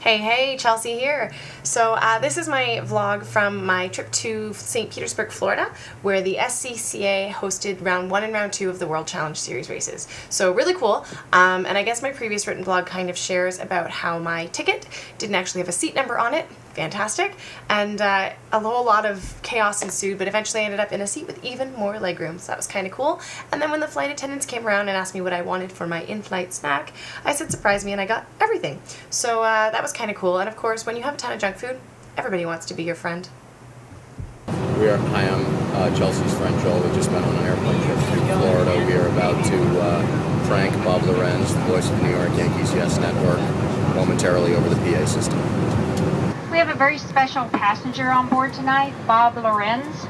Hey, Chelsea here. So this is my vlog from my trip to St. Petersburg, Florida, where the SCCA hosted round 1 and round 2 of the World Challenge Series races. So really cool. And I guess my previous written blog kind of shares about how my ticket didn't actually have a seat number on it. Fantastic. And a whole lot of chaos ensued, but eventually I ended up in a seat with even more legroom, so that was kind of cool. And then when the flight attendants came around and asked me what I wanted for my in-flight snack, I said surprise me, and I got everything. So that was kind of cool. And of course, when you have a ton of junk food, everybody wants to be your friend. Hi, I'm Chelsea's friend Joel. We just went on an airplane trip to Florida. We are about to prank Bob Lorenz, the voice of the New York Yankees Yes Network, momentarily over the PA system. We have a very special passenger on board tonight, Bob Lorenz,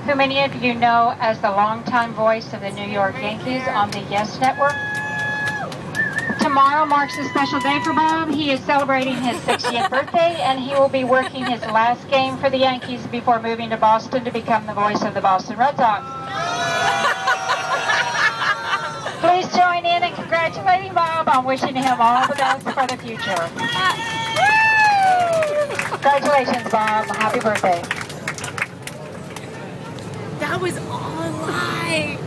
who many of you know as the longtime voice of the New York Yankees on the Yes Network. Tomorrow marks a special day for Bob. He is celebrating his 60th birthday, and he will be working his last game for the Yankees before moving to Boston to become the voice of the Boston Red Sox. Please join in in congratulating Bob on wishing him all the best for the future. Congratulations, Bob. Happy birthday. That was online.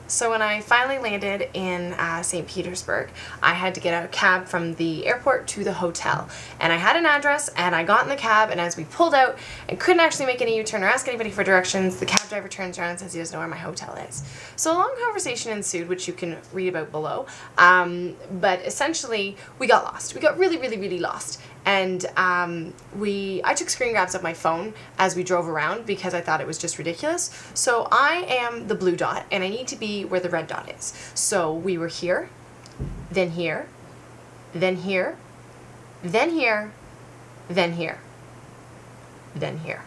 So when I finally landed in St. Petersburg, I had to get a cab from the airport to the hotel. And I had an address, and I got in the cab, and as we pulled out and couldn't actually make any U-turn or ask anybody for directions, the cab driver turns around and says he doesn't know where my hotel is. So a long conversation ensued, which you can read about below. But essentially, we got lost. We got really lost. And I took screen grabs of my phone as we drove around because I thought it was just ridiculous. So I am the blue dot, and I need to be where the red dot is. So we were here, then here, then here, then here, then here, then here.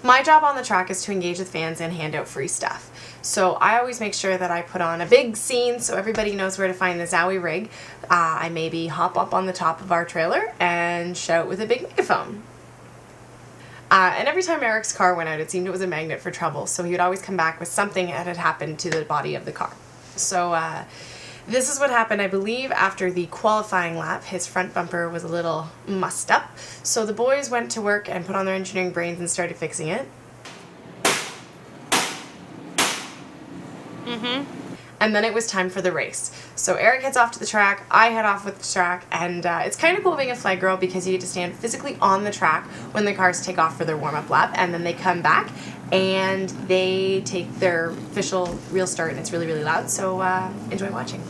My job on the track is to engage with fans and hand out free stuff. So I always make sure that I put on a big scene so everybody knows where to find the Zowie rig. I maybe hop up on the top of our trailer and shout with a big megaphone. And every time Eric's car went out, it seemed it was a magnet for trouble, so he would always come back with something that had happened to the body of the car. So this is what happened, I believe, after the qualifying lap. His front bumper was a little mussed up, so the boys went to work and put on their engineering brains and started fixing it. And then it was time for the race. So Eric heads off to the track, I head off with the track, and it's kind of cool being a flag girl because you get to stand physically on the track when the cars take off for their warm-up lap, and then they come back and they take their official real start, and it's really loud, so enjoy watching.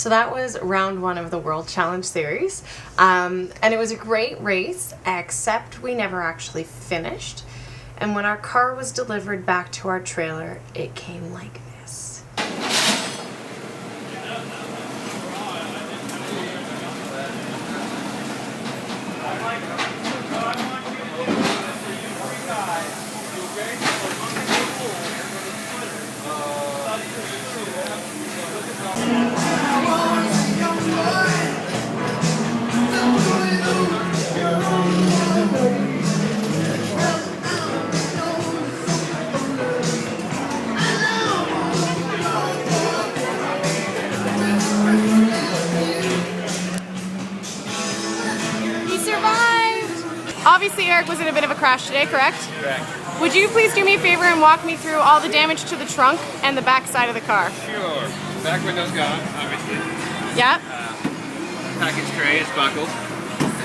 So that was round 1 of the World Challenge Series. And it was a great race, except we never actually finished. And when our car was delivered back to our trailer, it came like this. Obviously, Eric was in a bit of a crash today, correct? Correct. Would you please do me a favor and walk me through all the damage to the trunk and the back side of the car? Sure. Back window's gone, obviously. Yeah? Package tray is buckled.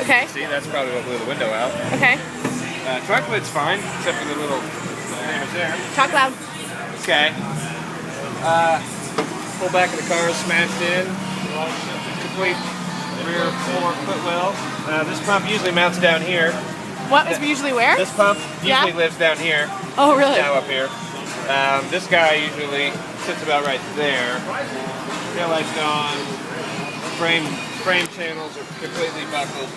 Okay. See, that's probably what blew the window out. Okay. Trunk lid's fine, except for the little damage there. Talk loud. Okay. Whole back of the car is smashed in. Complete rear floor footwell. This pump usually mounts down here. What is usually where? This pump usually lives down here. Oh, really? Now up here. This guy usually sits about right there. Tail light's gone. Frame channels are completely buckled.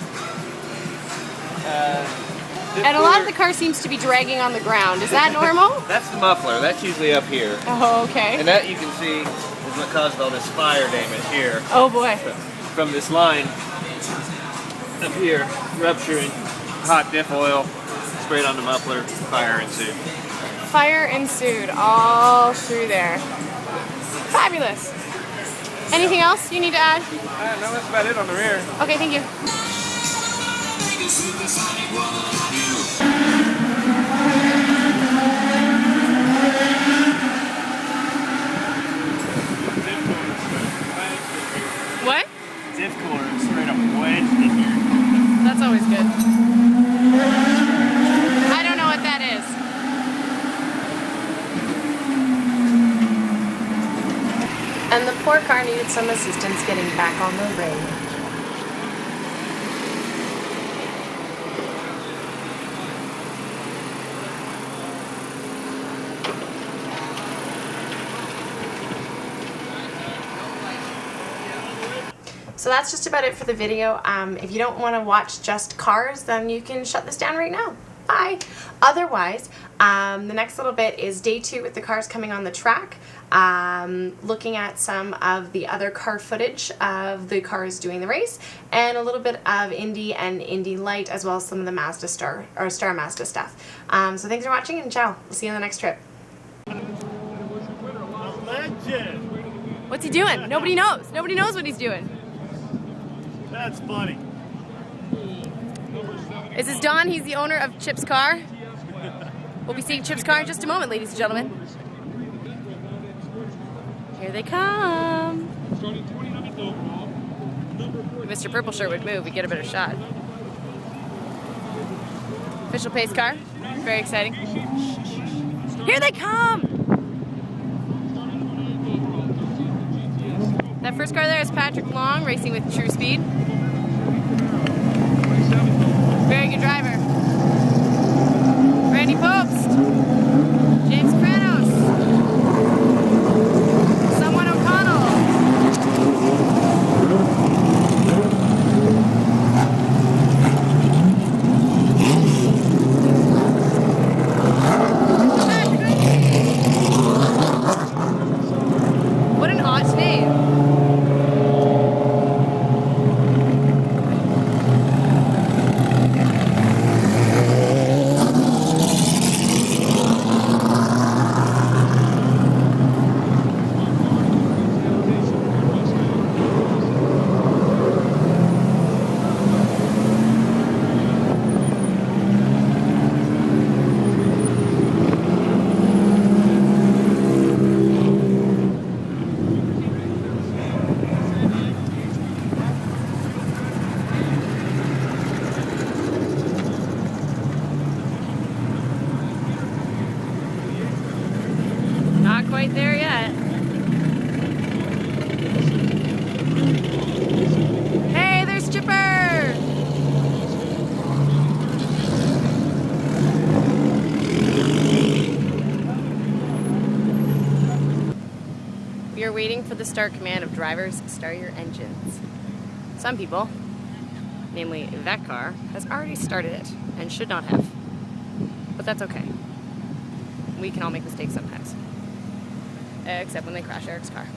And a lot of the car seems to be dragging on the ground. Is that normal? That's the muffler. That's usually up here. Oh, okay. And that you can see is what caused all this fire damage here. Oh boy. From this line up here, rupturing, hot diff oil sprayed on the muffler, fire ensued. Fire ensued all through there. Fabulous. Anything else you need to add? No, that's about it on the rear. Okay, thank you. What? Diff cooler is straight up wedged in here. That's always good. I don't know what that is. And the poor car needed some assistance getting back on the road. So that's just about it for the video. If you don't want to watch just cars, then you can shut this down right now. Bye. Otherwise, the next little bit is day 2 with the cars coming on the track. Looking at some of the other car footage of the cars doing the race, and a little bit of Indy and Indy Light, as well as some of the Mazda Star or Star Mazda stuff. So thanks for watching, and ciao. We'll see you on the next trip. Legend. What's he doing? Nobody knows. Nobody knows what he's doing. That's funny. This is Don. He's the owner of Chip's Car. We'll be seeing Chip's Car in just a moment, ladies and gentlemen. Here they come. If Mr. Purple Shirt would move, we'd get a better shot. Official pace car. Very exciting. Here they come! That first car there is Patrick Long, racing with True Speed. Very good driver. Randy Popst. James Kranos. Someone O'Connell. What an odd name. Not quite there yet. They're waiting for the start command of drivers, start your engines. Some people, namely that car, has already started it and should not have. But that's okay. We can all make mistakes sometimes. Except when they crash Eric's car.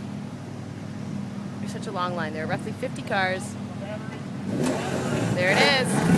There's such a long line. There are roughly 50 cars. There it is.